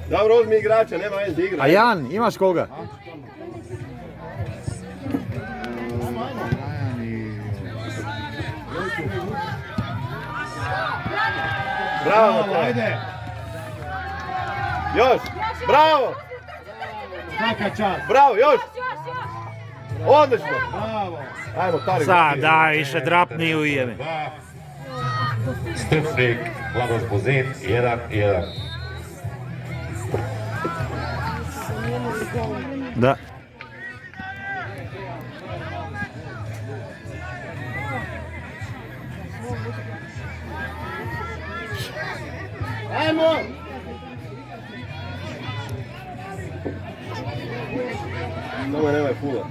Dobro, uzmi igrača, nema veze igra. A Jan, imaš koga? Bravo, ajde. Još, bravo. Svaka čast. Bravo, još. Odlično. Bravo. Ajmo, Tarik. Sad, da, više drapni u jeme. Strpnik, Lagoš Buzin, 1-1. Da. Ajmo! Samo nemaj fula.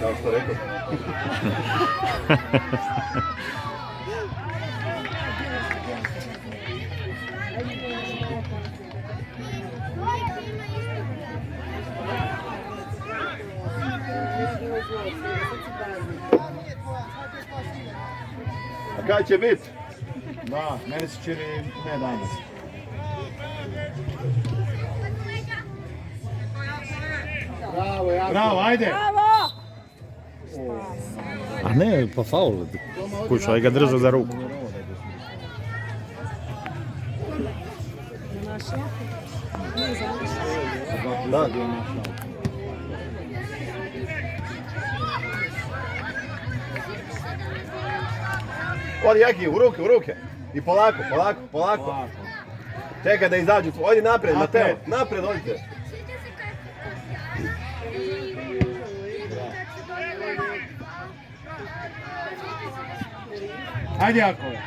Kao što rekao. A kada će biti? Da, meni se čini ne danas. Bravo, jako. Bravo, ajde. A ne, pa faul. Kuću, aj ga držao za ruku. Da. Odi Jaki, u ruke. I polako. Čekaj da izađu. Odi naprijed, Mateo. Naprijed, odite. Ajde, Jakove.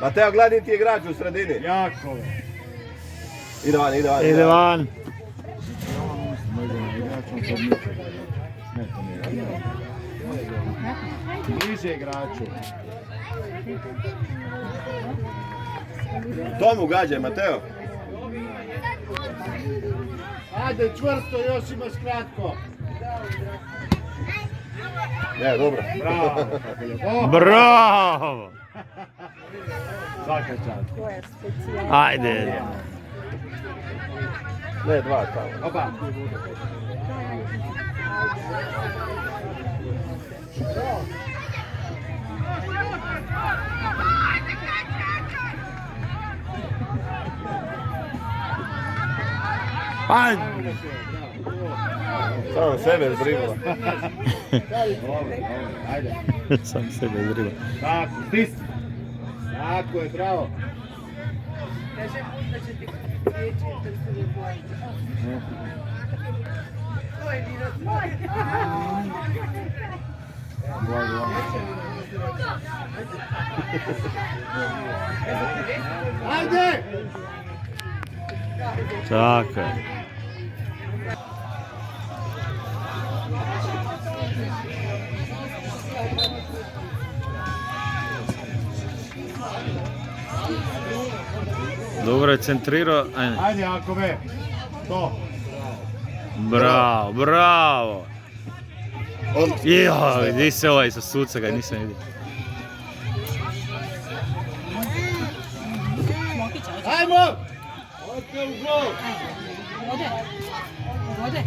Mateo, gledaj ti igrač u sredini. Jakove. Ide van. Bliže igraču. Tomu gađaj, Mateo. Ajde, čvrsto, još imaš kratko. Ne, dobro. Bravo. Bravo! Svaka čast. Ajde. Ne, dva tamo. Opa. Ajde. Samo sebe zbrigla. Ajde. Sam sebe izriba. Tako, stisni. Tako je, bravo. Kaže put da će ti prijeći da se ne boji. Tvoj vino, tvoj. Ajde! Tako je. Dobro je centrirao. Ajde, Jakove. To. Bravo. Joj, gdje se ovaj sa suca ga nisam vidio. Ajmo! Odte u gol! Ode.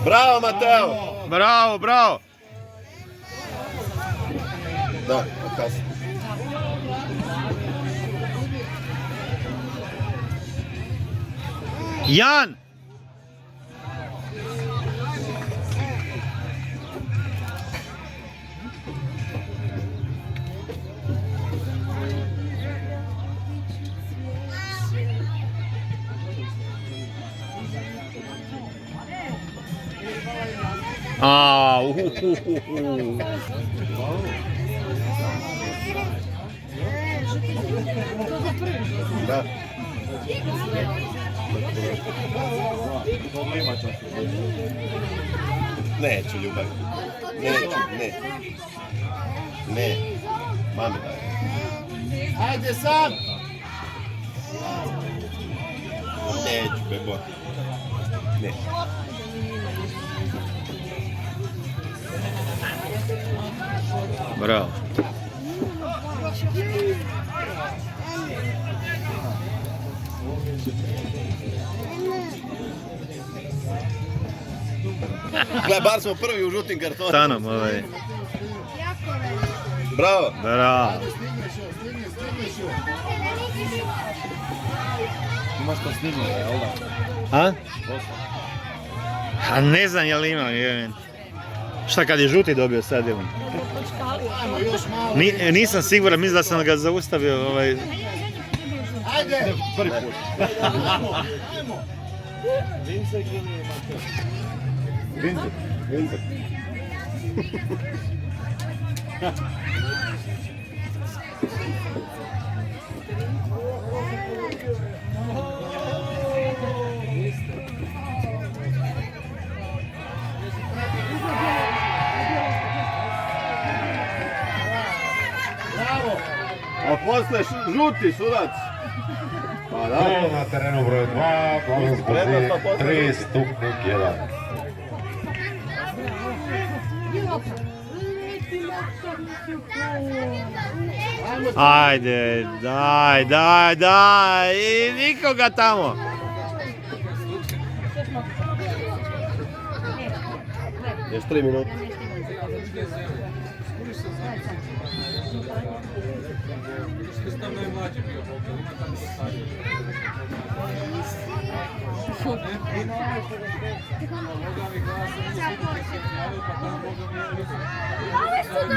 Bravo, Mateo. Bravo. Da, kasno. Jan! Da. Neću, ljubav. Ne. Mami daj. Ajde sam! Neću, bebo. Ne. Bravo. Gle, bar smo prvi u žutim kartonima. Stanom, ovaj. Bravo. Bravo. Imaš to snimljeno, jel da? A? A ne znam je li ima, je. Šta kad je žuti dobio sad, evo? Ajmo još malo. Nisam siguran, mislim da sam ga zaustavio, ovaj. Ajde! Prvi put. Ajmo! Vincent. Bravo! A posle žuti sudac. Pa da. Gol na terenu broj 2, Plavos Buzin, 3, Stupnik 1. Ajde, daj, i nikoga tamo. Još 3 minuta.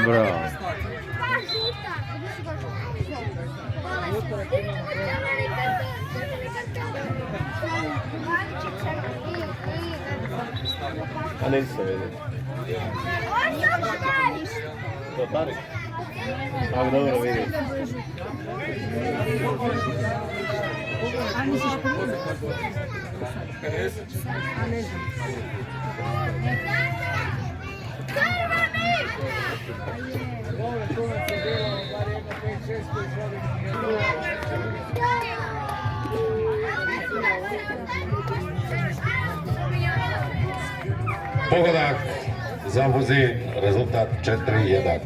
Bravo. A neće se vidjeti. To Tarik? Ali dobro vidim. Pogodak za Buzin, rezultat 4-1.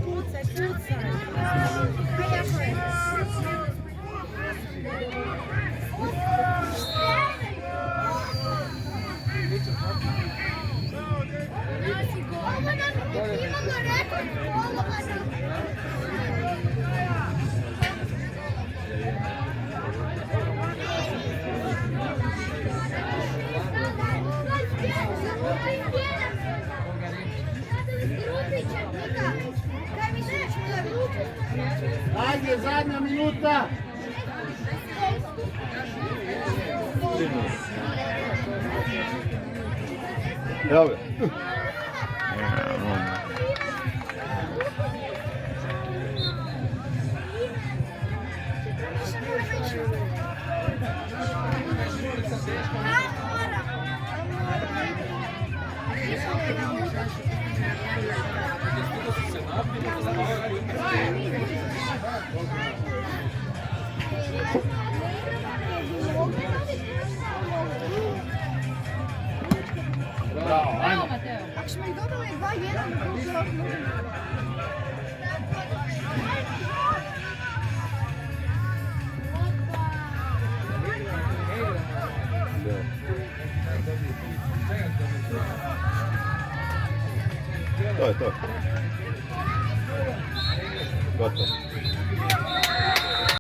Ajde, zadnja minuta! Evo ga. Bravo, ajmo! Ako smo ih dobili 2-1, To je to. Gotovo.